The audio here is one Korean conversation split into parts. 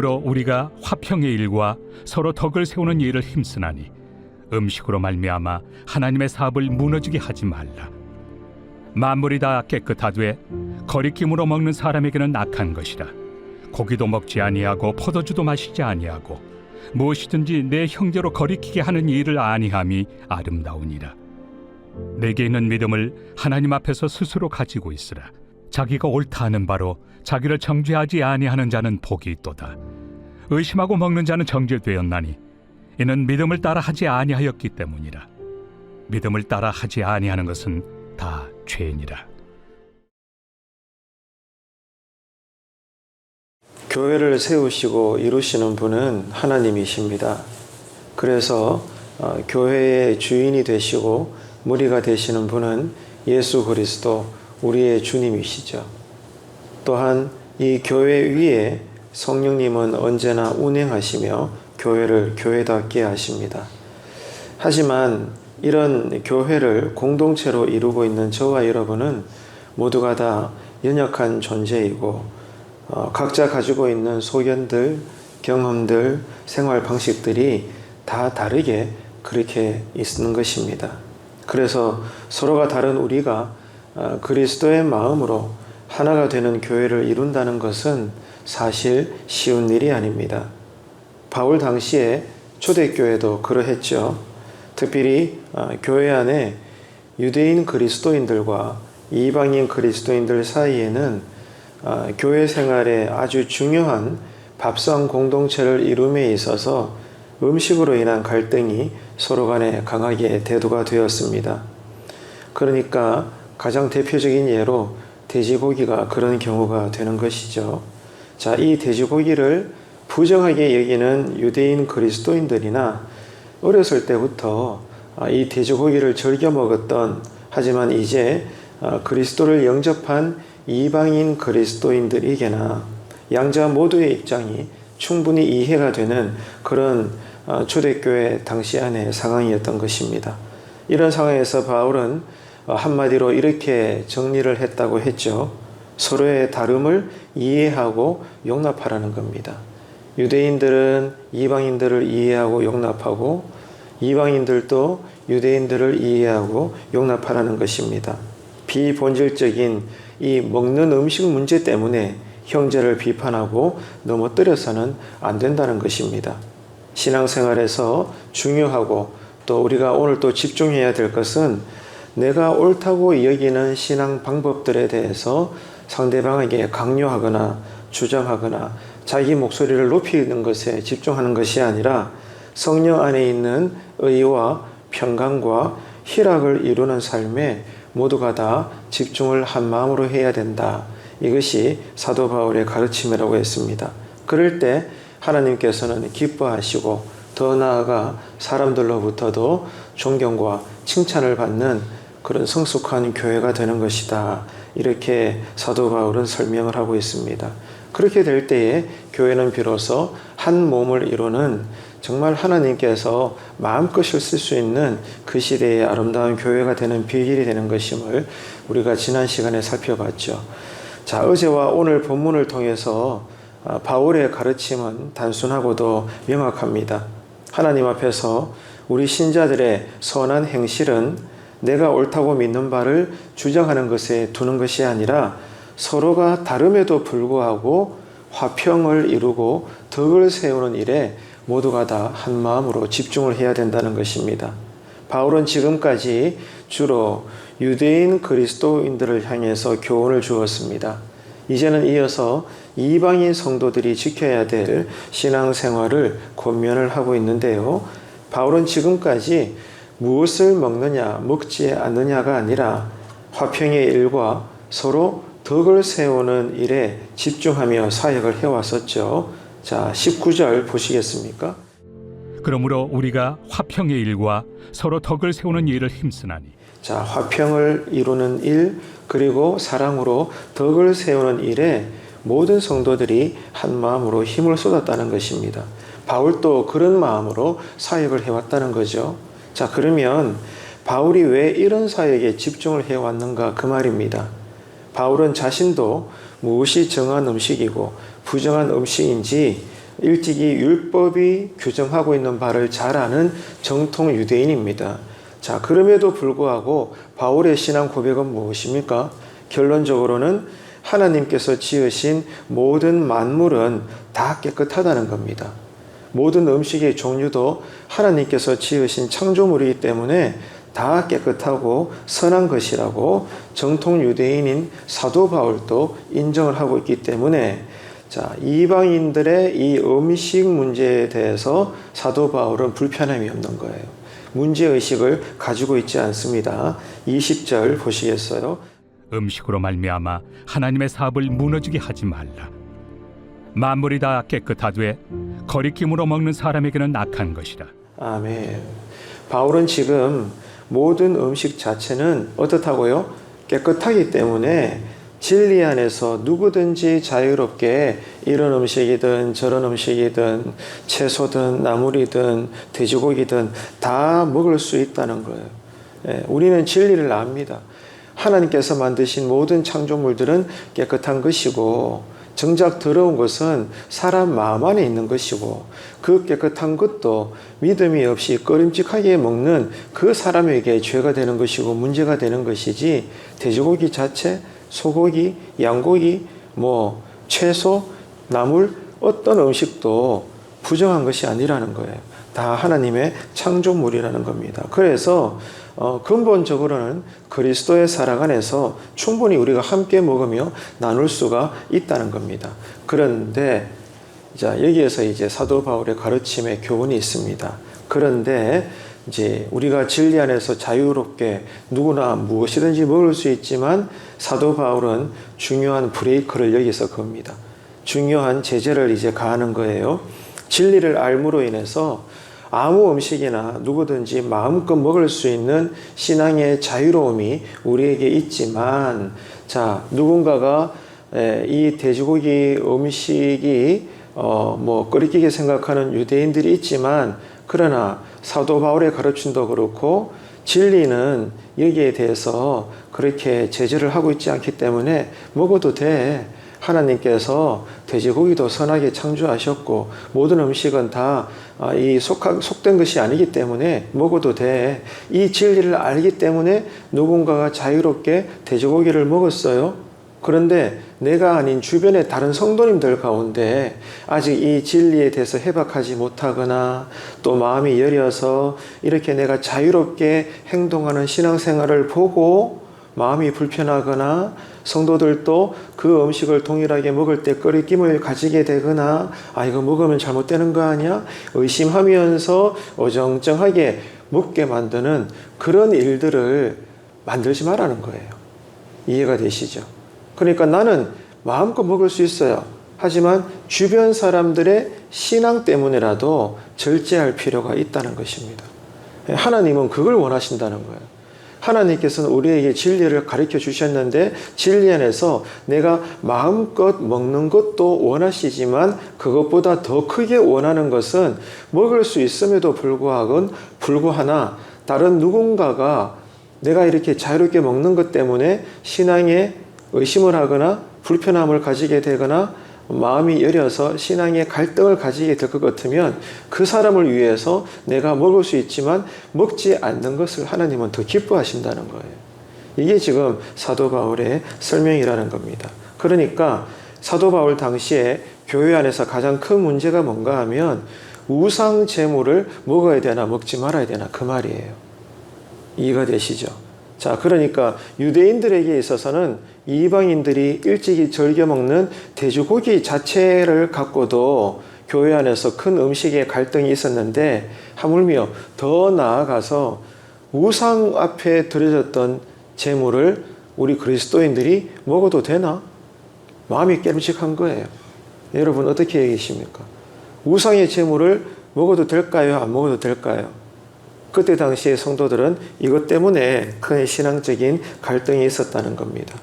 그러므로 우리가 화평의 일과 서로 덕을 세우는 일을 힘쓰나니 음식으로 말미암아 하나님의 사업을 무너지게 하지 말라. 만물이 다 깨끗하되 거리낌으로 먹는 사람에게는 악한 것이라. 고기도 먹지 아니하고 포도주도 마시지 아니하고 무엇이든지 내 형제로 거리키게 하는 일을 아니함이 아름다우니라. 내게 있는 믿음을 하나님 앞에서 스스로 가지고 있으라. 자기가 옳다 하는 바로 자기를 정죄하지 아니하는 자는 복이 있도다. 의심하고 먹는 자는 정죄되었나니 이는 믿음을 따라 하지 아니하였기 때문이라. 믿음을 따라 하지 아니하는 것은 다 죄니라. 교회를 세우시고 이루시는 분은 하나님이십니다. 그래서 교회의 주인이 되시고 무리가 되시는 분은 예수 그리스도 우리의 주님이시죠. 또한 이 교회 위에 성령님은 언제나 운행하시며 교회를 교회답게 하십니다. 하지만 이런 교회를 공동체로 이루고 있는 저와 여러분은 모두가 다 연약한 존재이고 각자 가지고 있는 소견들, 경험들, 생활 방식들이 다 다르게 그렇게 있는 것입니다. 그래서 서로가 다른 우리가 그리스도의 마음으로 하나가 되는 교회를 이룬다는 것은 사실 쉬운 일이 아닙니다. 바울 당시에 초대교회도 그러했죠. 특별히 교회 안에 유대인 그리스도인들과 이방인 그리스도인들 사이에는 교회 생활에 아주 중요한 밥상 공동체를 이룸에 있어서 음식으로 인한 갈등이 서로 간에 강하게 대두가 되었습니다. 그러니까 가장 대표적인 예로 돼지고기가 그런 경우가 되는 것이죠. 자, 이 돼지고기를 부정하게 여기는 유대인 그리스도인들이나 어렸을 때부터 이 돼지고기를 즐겨 먹었던, 하지만 이제 그리스도를 영접한 이방인 그리스도인들에게나 양자 모두의 입장이 충분히 이해가 되는 그런 초대교회 당시 안의 상황이었던 것입니다. 이런 상황에서 바울은 한마디로 이렇게 정리를 했다고 했죠. 서로의 다름을 이해하고 용납하라는 겁니다. 유대인들은 이방인들을 이해하고 용납하고 이방인들도 유대인들을 이해하고 용납하라는 것입니다. 비본질적인 이 먹는 음식 문제 때문에 형제를 비판하고 넘어뜨려서는 안 된다는 것입니다. 신앙생활에서 중요하고 또 우리가 오늘 또 집중해야 될 것은 내가 옳다고 여기는 신앙 방법들에 대해서 상대방에게 강요하거나 주장하거나 자기 목소리를 높이는 것에 집중하는 것이 아니라 성령 안에 있는 의와 평강과 희락을 이루는 삶에 모두가 다 집중을 한 마음으로 해야 된다. 이것이 사도 바울의 가르침이라고 했습니다. 그럴 때 하나님께서는 기뻐하시고 더 나아가 사람들로부터도 존경과 칭찬을 받는 그런 성숙한 교회가 되는 것이다. 이렇게 사도 바울은 설명을 하고 있습니다. 그렇게 될 때에 교회는 비로소 한 몸을 이루는 정말 하나님께서 마음껏 쓸 수 있는 그 시대의 아름다운 교회가 되는 비결이 되는 것임을 우리가 지난 시간에 살펴봤죠. 자, 어제와 오늘 본문을 통해서 바울의 가르침은 단순하고도 명확합니다. 하나님 앞에서 우리 신자들의 선한 행실은 내가 옳다고 믿는 바를 주장하는 것에 두는 것이 아니라 서로가 다름에도 불구하고 화평을 이루고 덕을 세우는 일에 모두가 다 한 마음으로 집중을 해야 된다는 것입니다. 바울은 지금까지 주로 유대인 그리스도인들을 향해서 교훈을 주었습니다. 이제는 이어서 이방인 성도들이 지켜야 될 신앙생활을 권면을 하고 있는데요. 바울은 지금까지 무엇을 먹느냐 먹지 않느냐가 아니라 화평의 일과 서로 덕을 세우는 일에 집중하며 사역을 해왔었죠. 자, 19절 보시겠습니까? 그러므로 우리가 화평의 일과 서로 덕을 세우는 일을 힘쓰나니. 자, 화평을 이루는 일, 그리고 사랑으로 덕을 세우는 일에 모든 성도들이 한 마음으로 힘을 쏟았다는 것입니다. 바울도 그런 마음으로 사역을 해왔다는 거죠. 자, 그러면 바울이 왜 이런 사역에 집중을 해왔는가 그 말입니다. 바울은 자신도 무엇이 정한 음식이고 부정한 음식인지 일찍이 율법이 규정하고 있는 바를 잘 아는 정통 유대인입니다. 자, 그럼에도 불구하고 바울의 신앙 고백은 무엇입니까? 결론적으로는 하나님께서 지으신 모든 만물은 다 깨끗하다는 겁니다. 모든 음식의 종류도 하나님께서 지으신 창조물이기 때문에 다 깨끗하고 선한 것이라고 정통 유대인인 사도 바울도 인정을 하고 있기 때문에 자, 이방인들의 이 음식 문제에 대해서 사도 바울은 불편함이 없는 거예요. 문제의식을 가지고 있지 않습니다. 20절 보시겠어요? 음식으로 말미암아 하나님의 사업을 무너지게 하지 말라. 만물이 다 깨끗하되 거리낌으로 먹는 사람에게는 악한 것이라. 아멘. 바울은 지금 모든 음식 자체는 어떻다고요? 깨끗하기 때문에 진리 안에서 누구든지 자유롭게 이런 음식이든 저런 음식이든 채소든 나물이든 돼지고기든 다 먹을 수 있다는 거예요. 우리는 진리를 압니다. 하나님께서 만드신 모든 창조물들은 깨끗한 것이고 정작 더러운 것은 사람 마음 안에 있는 것이고 그 깨끗한 것도 믿음이 없이 꺼림칙하게 먹는 그 사람에게 죄가 되는 것이고 문제가 되는 것이지 돼지고기 자체, 소고기, 양고기, 채소, 나물 어떤 음식도 부정한 것이 아니라는 거예요. 다 하나님의 창조물이라는 겁니다. 그래서 근본적으로는 그리스도의 사랑 안에서 충분히 우리가 함께 먹으며 나눌 수가 있다는 겁니다. 그런데 자, 여기에서 이제 사도 바울의 가르침의 교훈이 있습니다. 그런데 이제 우리가 진리 안에서 자유롭게 누구나 무엇이든지 먹을 수 있지만 사도 바울은 중요한 브레이크를 여기서 겁니다. 중요한 제재를 이제 가하는 거예요. 진리를 알므로 인해서 아무 음식이나 누구든지 마음껏 먹을 수 있는 신앙의 자유로움이 우리에게 있지만, 자, 누군가가 이 돼지고기 음식이 끓이기게 생각하는 유대인들이 있지만, 그러나 사도 바울의 가르침도 그렇고 진리는 여기에 대해서 그렇게 제재를 하고 있지 않기 때문에 먹어도 돼. 하나님께서 돼지고기도 선하게 창조하셨고 모든 음식은 다 속된 것이 아니기 때문에 먹어도 돼. 이 진리를 알기 때문에 누군가가 자유롭게 돼지고기를 먹었어요. 그런데 내가 아닌 주변의 다른 성도님들 가운데 아직 이 진리에 대해서 해박하지 못하거나 또 마음이 여려서 이렇게 내가 자유롭게 행동하는 신앙생활을 보고 마음이 불편하거나 성도들도 그 음식을 동일하게 먹을 때 꺼리낌을 가지게 되거나 이거 먹으면 잘못되는 거 아니야? 의심하면서 어정쩡하게 먹게 만드는 그런 일들을 만들지 말라는 거예요. 이해가 되시죠? 그러니까 나는 마음껏 먹을 수 있어요. 하지만 주변 사람들의 신앙 때문에라도 절제할 필요가 있다는 것입니다. 하나님은 그걸 원하신다는 거예요. 하나님께서는 우리에게 진리를 가르쳐 주셨는데 진리 안에서 내가 마음껏 먹는 것도 원하시지만 그것보다 더 크게 원하는 것은 먹을 수 있음에도 불구하나 다른 누군가가 내가 이렇게 자유롭게 먹는 것 때문에 신앙에 의심을 하거나 불편함을 가지게 되거나 마음이 여려서 신앙의 갈등을 가지게 될 것 같으면 그 사람을 위해서 내가 먹을 수 있지만 먹지 않는 것을 하나님은 더 기뻐하신다는 거예요. 이게 지금 사도 바울의 설명이라는 겁니다. 그러니까 사도 바울 당시에 교회 안에서 가장 큰 문제가 뭔가 하면 우상 제물을 먹어야 되나 먹지 말아야 되나 그 말이에요. 이해가 되시죠? 자, 그러니까 유대인들에게 있어서는 이방인들이 일찍이 즐겨 먹는 돼지고기 자체를 갖고도 교회 안에서 큰 음식의 갈등이 있었는데 하물며 더 나아가서 우상 앞에 드려졌던 제물을 우리 그리스도인들이 먹어도 되나? 마음이 깨름직한 거예요. 여러분 어떻게 얘기하십니까? 우상의 제물을 먹어도 될까요? 안 먹어도 될까요? 그때 당시의 성도들은 이것 때문에 큰 신앙적인 갈등이 있었다는 겁니다.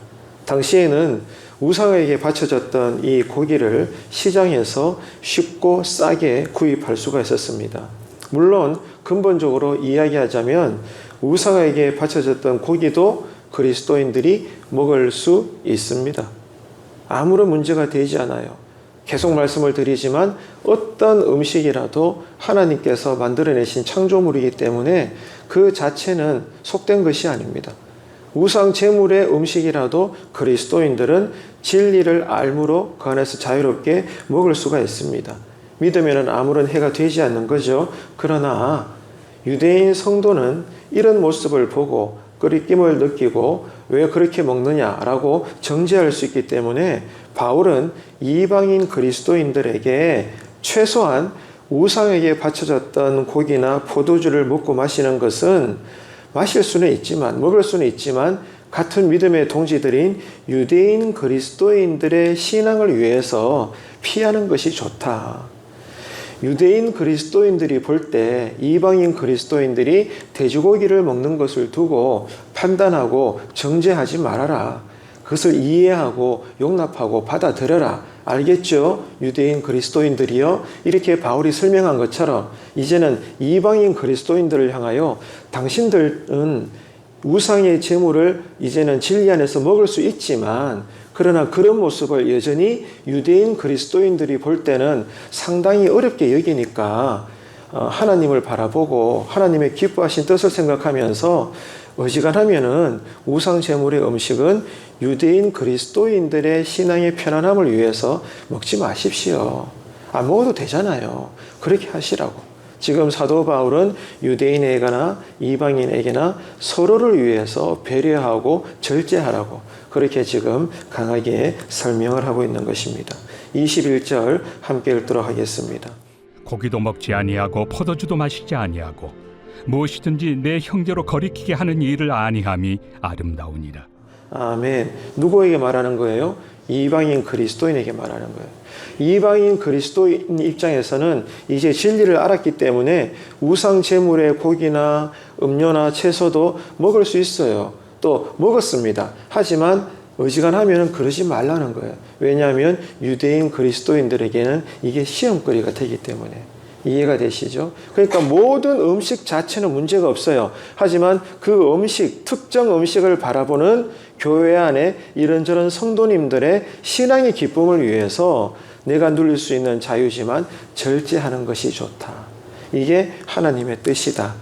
당시에는 우상에게 바쳐졌던 이 고기를 시장에서 쉽고 싸게 구입할 수가 있었습니다. 물론 근본적으로 이야기하자면 우상에게 바쳐졌던 고기도 그리스도인들이 먹을 수 있습니다. 아무런 문제가 되지 않아요. 계속 말씀을 드리지만 어떤 음식이라도 하나님께서 만들어내신 창조물이기 때문에 그 자체는 속된 것이 아닙니다. 우상 제물의 음식이라도 그리스도인들은 진리를 알므로 그 안에서 자유롭게 먹을 수가 있습니다. 믿으면 아무런 해가 되지 않는 거죠. 그러나 유대인 성도는 이런 모습을 보고 끓임을 느끼고 왜 그렇게 먹느냐라고 정죄할 수 있기 때문에 바울은 이방인 그리스도인들에게 최소한 우상에게 바쳐졌던 고기나 포도주를 먹고 마시는 것은 마실 수는 있지만, 먹을 수는 있지만 같은 믿음의 동지들인 유대인 그리스도인들의 신앙을 위해서 피하는 것이 좋다. 유대인 그리스도인들이 볼 때 이방인 그리스도인들이 돼지고기를 먹는 것을 두고 판단하고 정죄하지 말아라. 그것을 이해하고 용납하고 받아들여라. 알겠죠? 유대인 그리스도인들이요. 이렇게 바울이 설명한 것처럼 이제는 이방인 그리스도인들을 향하여 당신들은 우상의 제물을 이제는 진리 안에서 먹을 수 있지만 그러나 그런 모습을 여전히 유대인 그리스도인들이 볼 때는 상당히 어렵게 여기니까 하나님을 바라보고 하나님의 기뻐하신 뜻을 생각하면서 어지간하면은 우상 제물의 음식은 유대인 그리스도인들의 신앙의 편안함을 위해서 먹지 마십시오. 안 먹어도 되잖아요. 그렇게 하시라고. 지금 사도 바울은 유대인에게나 이방인에게나 서로를 위해서 배려하고 절제하라고 그렇게 지금 강하게 설명을 하고 있는 것입니다. 21절 함께 읽도록 하겠습니다. 고기도 먹지 아니하고 포도주도 마시지 아니하고 무엇이든지 내 형제로 거리키게 하는 일을 아니함이 아름다우니라. 아멘. 누구에게 말하는 거예요? 이방인 그리스도인에게 말하는 거예요. 이방인 그리스도인 입장에서는 이제 진리를 알았기 때문에 우상 제물의 고기나 음료나 채소도 먹을 수 있어요. 또 먹었습니다. 하지만 어지간하면 그러지 말라는 거예요. 왜냐하면 유대인 그리스도인들에게는 이게 시험거리가 되기 때문에. 이해가 되시죠? 그러니까 모든 음식 자체는 문제가 없어요. 하지만 그 음식, 특정 음식을 바라보는 교회 안에 이런저런 성도님들의 신앙의 기쁨을 위해서 내가 누릴 수 있는 자유지만 절제하는 것이 좋다. 이게 하나님의 뜻이다.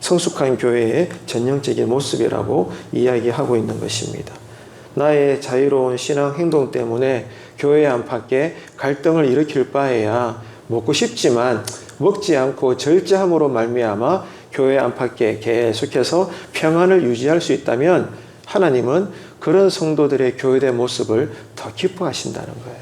성숙한 교회의 전형적인 모습이라고 이야기하고 있는 것입니다. 나의 자유로운 신앙 행동 때문에 교회 안팎에 갈등을 일으킬 바에야 먹고 싶지만 먹지 않고 절제함으로 말미암아 교회 안팎에 계속해서 평안을 유지할 수 있다면 하나님은 그런 성도들의 교회된 모습을 더 기뻐하신다는 거예요.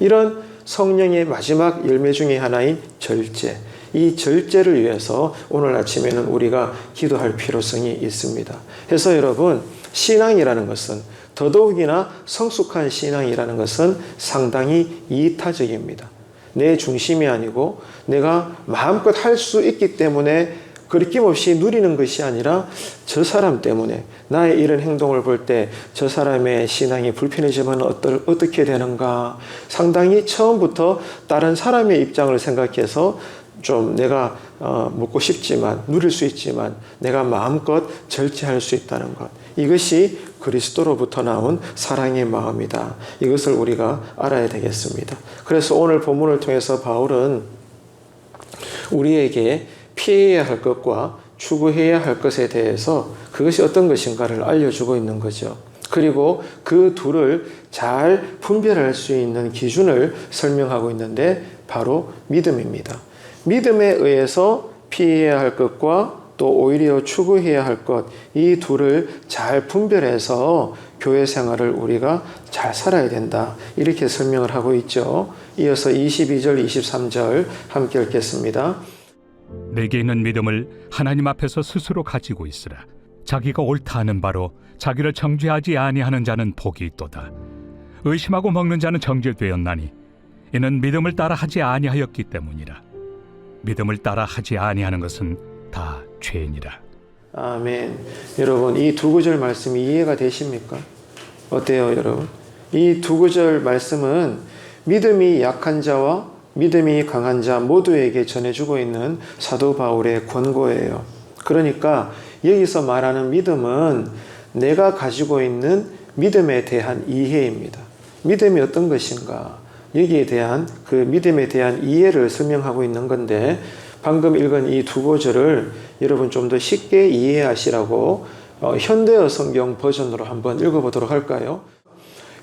이런 성령의 마지막 열매 중에 하나인 절제. 이 절제를 위해서 오늘 아침에는 우리가 기도할 필요성이 있습니다. 그래서 여러분, 신앙이라는 것은 더더욱이나 성숙한 신앙이라는 것은 상당히 이타적입니다. 내 중심이 아니고 내가 마음껏 할 수 있기 때문에 거리낌없이 누리는 것이 아니라 저 사람 때문에 나의 이런 행동을 볼 때 저 사람의 신앙이 불편해지면 어떻게 되는가 상당히 처음부터 다른 사람의 입장을 생각해서 좀 내가 먹고 싶지만 누릴 수 있지만 내가 마음껏 절제할 수 있다는 것 이것이 그리스도로부터 나온 사랑의 마음이다. 이것을 우리가 알아야 되겠습니다. 그래서 오늘 본문을 통해서 바울은 우리에게 피해야 할 것과 추구해야 할 것에 대해서 그것이 어떤 것인가를 알려주고 있는 거죠. 그리고 그 둘을 잘 분별할 수 있는 기준을 설명하고 있는데 바로 믿음입니다. 믿음에 의해서 피해야 할 것과 또 오히려 추구해야 할 것, 이 둘을 잘 분별해서 교회 생활을 우리가 잘 살아야 된다. 이렇게 설명을 하고 있죠. 이어서 22절, 23절 함께 읽겠습니다. 내게 있는 믿음을 하나님 앞에서 스스로 가지고 있으라. 자기가 옳다 하는 바로 자기를 정죄하지 아니하는 자는 복이 있도다. 의심하고 먹는 자는 정죄되었나니 이는 믿음을 따라 하지 아니하였기 때문이라. 믿음을 따라 하지 아니하는 것은 다 죄니라. 아멘. 여러분, 이 두 구절 말씀이 이해가 되십니까? 어때요, 여러분? 이 두 구절 말씀은 믿음이 약한 자와 믿음이 강한 자 모두에게 전해주고 있는 사도 바울의 권고예요. 그러니까 여기서 말하는 믿음은 내가 가지고 있는 믿음에 대한 이해입니다. 믿음이 어떤 것인가? 여기에 대한 그 믿음에 대한 이해를 설명하고 있는 건데 방금 읽은 이 두 구절을 여러분 좀 더 쉽게 이해하시라고 현대어 성경 버전으로 한번 읽어보도록 할까요?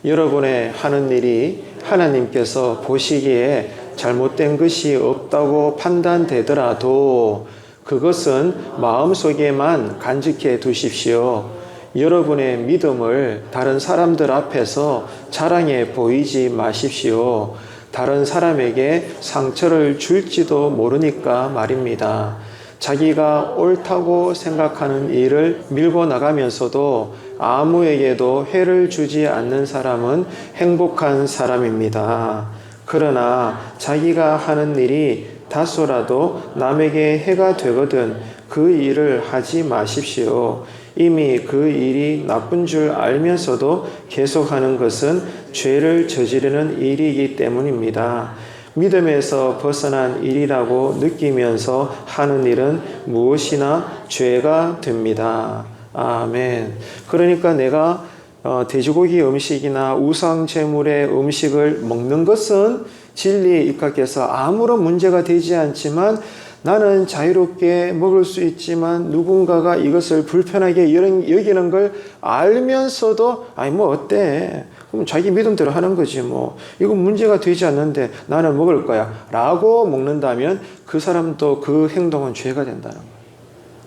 여러분의 하는 일이 하나님께서 보시기에 잘못된 것이 없다고 판단되더라도 그것은 마음속에만 간직해 두십시오. 여러분의 믿음을 다른 사람들 앞에서 자랑해 보이지 마십시오. 다른 사람에게 상처를 줄지도 모르니까 말입니다. 자기가 옳다고 생각하는 일을 밀고 나가면서도 아무에게도 해를 주지 않는 사람은 행복한 사람입니다. 그러나 자기가 하는 일이 다소라도 남에게 해가 되거든 그 일을 하지 마십시오. 이미 그 일이 나쁜 줄 알면서도 계속하는 것은 죄를 저지르는 일이기 때문입니다. 믿음에서 벗어난 일이라고 느끼면서 하는 일은 무엇이나 죄가 됩니다. 아멘. 그러니까 내가 돼지고기 음식이나 우상 제물의 음식을 먹는 것은 진리에 입각해서 아무런 문제가 되지 않지만 나는 자유롭게 먹을 수 있지만 누군가가 이것을 불편하게 여기는 걸 알면서도 아니 뭐 어때? 그럼 자기 믿음대로 하는 거지 뭐. 이건 문제가 되지 않는데 나는 먹을 거야 라고 먹는다면 그 사람도 그 행동은 죄가 된다는 거예요.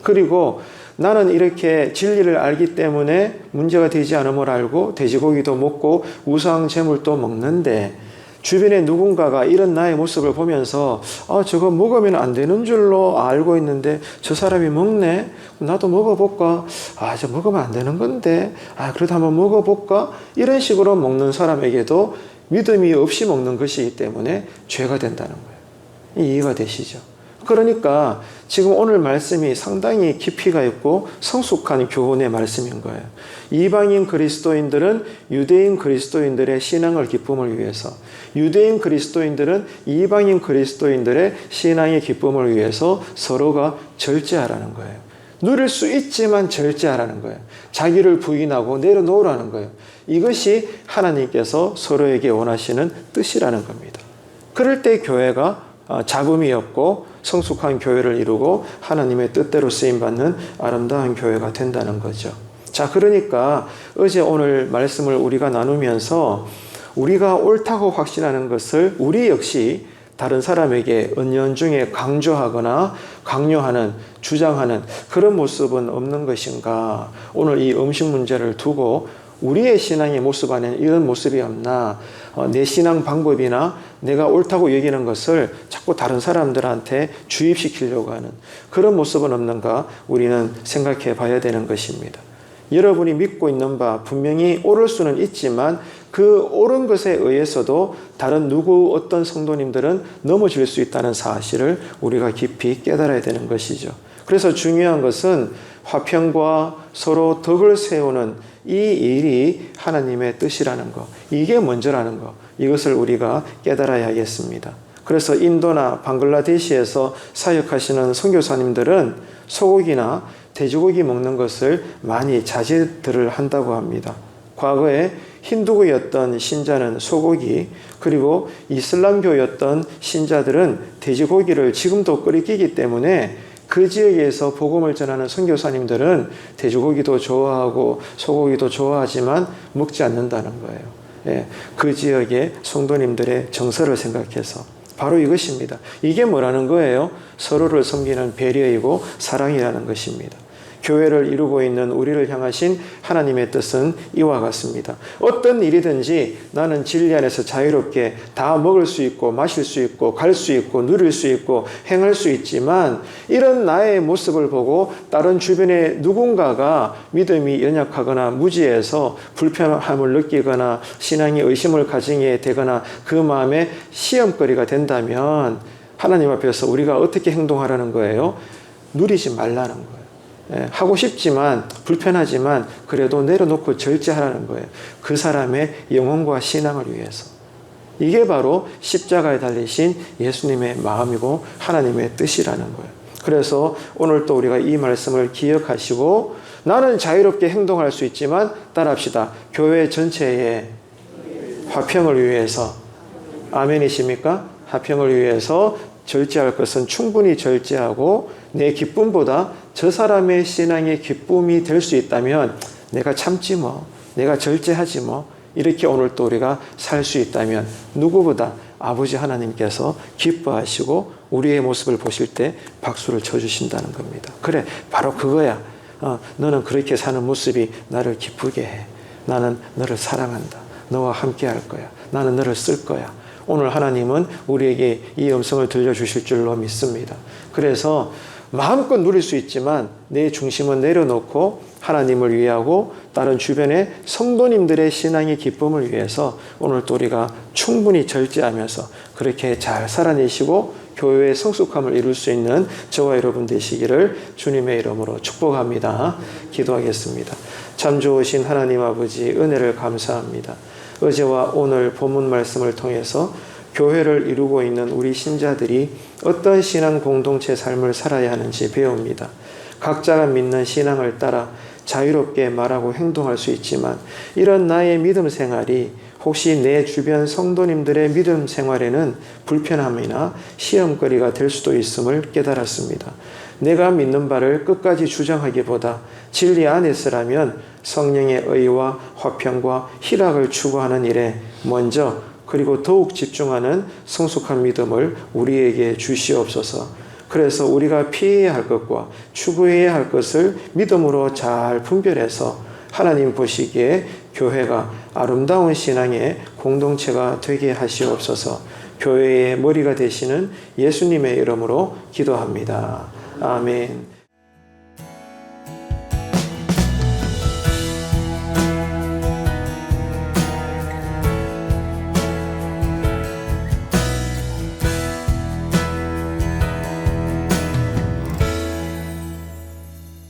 그리고 나는 이렇게 진리를 알기 때문에 문제가 되지 않음을 알고 돼지고기도 먹고 우상 제물도 먹는데 주변에 누군가가 이런 나의 모습을 보면서 저거 먹으면 안 되는 줄로 알고 있는데 저 사람이 먹네? 나도 먹어볼까? 저 먹으면 안 되는 건데 그래도 한번 먹어볼까? 이런 식으로 먹는 사람에게도 믿음이 없이 먹는 것이기 때문에 죄가 된다는 거예요. 이해가 되시죠? 그러니까 지금 오늘 말씀이 상당히 깊이가 있고 성숙한 교훈의 말씀인 거예요. 이방인 그리스도인들은 유대인 그리스도인들의 신앙을 기쁨을 위해서, 유대인 그리스도인들은 이방인 그리스도인들의 신앙의 기쁨을 위해서 서로가 절제하라는 거예요. 누릴 수 있지만 절제하라는 거예요. 자기를 부인하고 내려놓으라는 거예요. 이것이 하나님께서 서로에게 원하시는 뜻이라는 겁니다. 그럴 때 교회가 잡음이 없고 성숙한 교회를 이루고 하나님의 뜻대로 쓰임받는 아름다운 교회가 된다는 거죠. 자, 그러니까 어제 오늘 말씀을 우리가 나누면서 우리가 옳다고 확신하는 것을 우리 역시 다른 사람에게 은연중에 강조하거나 강요하는, 주장하는 그런 모습은 없는 것인가? 오늘 이 음식 문제를 두고 우리의 신앙의 모습 안에는 이런 모습이 없나? 내 신앙 방법이나 내가 옳다고 여기는 것을 자꾸 다른 사람들한테 주입시키려고 하는 그런 모습은 없는가? 우리는 생각해 봐야 되는 것입니다. 여러분이 믿고 있는 바 분명히 옳을 수는 있지만 그 옳은 것에 의해서도 다른 어떤 성도님들은 넘어질 수 있다는 사실을 우리가 깊이 깨달아야 되는 것이죠. 그래서 중요한 것은 화평과 서로 덕을 세우는 이 일이 하나님의 뜻이라는 것, 이게 먼저라는 것, 이것을 우리가 깨달아야 하겠습니다. 그래서 인도나 방글라데시에서 사역하시는 선교사님들은 소고기나 돼지고기 먹는 것을 많이 자제들을 한다고 합니다. 과거에 힌두교였던 신자는 소고기, 그리고 이슬람교였던 신자들은 돼지고기를 지금도 끓이기 때문에 그 지역에서 복음을 전하는 선교사님들은 돼지고기도 좋아하고 소고기도 좋아하지만 먹지 않는다는 거예요. 그 지역의 성도님들의 정서를 생각해서 바로 이것입니다. 이게 뭐라는 거예요? 서로를 섬기는 배려이고 사랑이라는 것입니다. 교회를 이루고 있는 우리를 향하신 하나님의 뜻은 이와 같습니다. 어떤 일이든지 나는 진리 안에서 자유롭게 다 먹을 수 있고 마실 수 있고 갈 수 있고 누릴 수 있고 행할 수 있지만 이런 나의 모습을 보고 다른 주변에 누군가가 믿음이 연약하거나 무지해서 불편함을 느끼거나 신앙의 의심을 가지게 되거나 그 마음에 시험거리가 된다면 하나님 앞에서 우리가 어떻게 행동하라는 거예요? 누리지 말라는 거예요. 하고 싶지만 불편하지만 그래도 내려놓고 절제하라는 거예요. 그 사람의 영혼과 신앙을 위해서. 이게 바로 십자가에 달리신 예수님의 마음이고 하나님의 뜻이라는 거예요. 그래서 오늘 또 우리가 이 말씀을 기억하시고 나는 자유롭게 행동할 수 있지만 따라합시다. 교회 전체의 화평을 위해서 아멘이십니까? 화평을 위해서 절제할 것은 충분히 절제하고 내 기쁨보다 저 사람의 신앙의 기쁨이 될 수 있다면 내가 참지 뭐, 내가 절제하지 뭐, 이렇게 오늘 또 우리가 살 수 있다면 누구보다 아버지 하나님께서 기뻐하시고 우리의 모습을 보실 때 박수를 쳐주신다는 겁니다. 그래, 바로 그거야. 너는 그렇게 사는 모습이 나를 기쁘게 해. 나는 너를 사랑한다. 너와 함께 할 거야. 나는 너를 쓸 거야. 오늘 하나님은 우리에게 이 음성을 들려주실 줄로 믿습니다. 그래서 마음껏 누릴 수 있지만 내 중심은 내려놓고 하나님을 위하고 다른 주변의 성도님들의 신앙의 기쁨을 위해서 오늘 또 우리가 충분히 절제하면서 그렇게 잘 살아내시고 교회의 성숙함을 이룰 수 있는 저와 여러분 되시기를 주님의 이름으로 축복합니다. 기도하겠습니다. 참 좋으신 하나님 아버지 은혜를 감사합니다. 어제와 오늘 본문 말씀을 통해서 교회를 이루고 있는 우리 신자들이 어떤 신앙 공동체 삶을 살아야 하는지 배웁니다. 각자가 믿는 신앙을 따라 자유롭게 말하고 행동할 수 있지만 이런 나의 믿음 생활이 혹시 내 주변 성도님들의 믿음 생활에는 불편함이나 시험거리가 될 수도 있음을 깨달았습니다. 내가 믿는 바를 끝까지 주장하기보다 진리 안에서라면 성령의 의와 화평과 희락을 추구하는 일에 먼저 그리고 더욱 집중하는 성숙한 믿음을 우리에게 주시옵소서. 그래서 우리가 피해야 할 것과 추구해야 할 것을 믿음으로 잘 분별해서 하나님 보시기에 교회가 아름다운 신앙의 공동체가 되게 하시옵소서. 교회의 머리가 되시는 예수님의 이름으로 기도합니다. 아멘.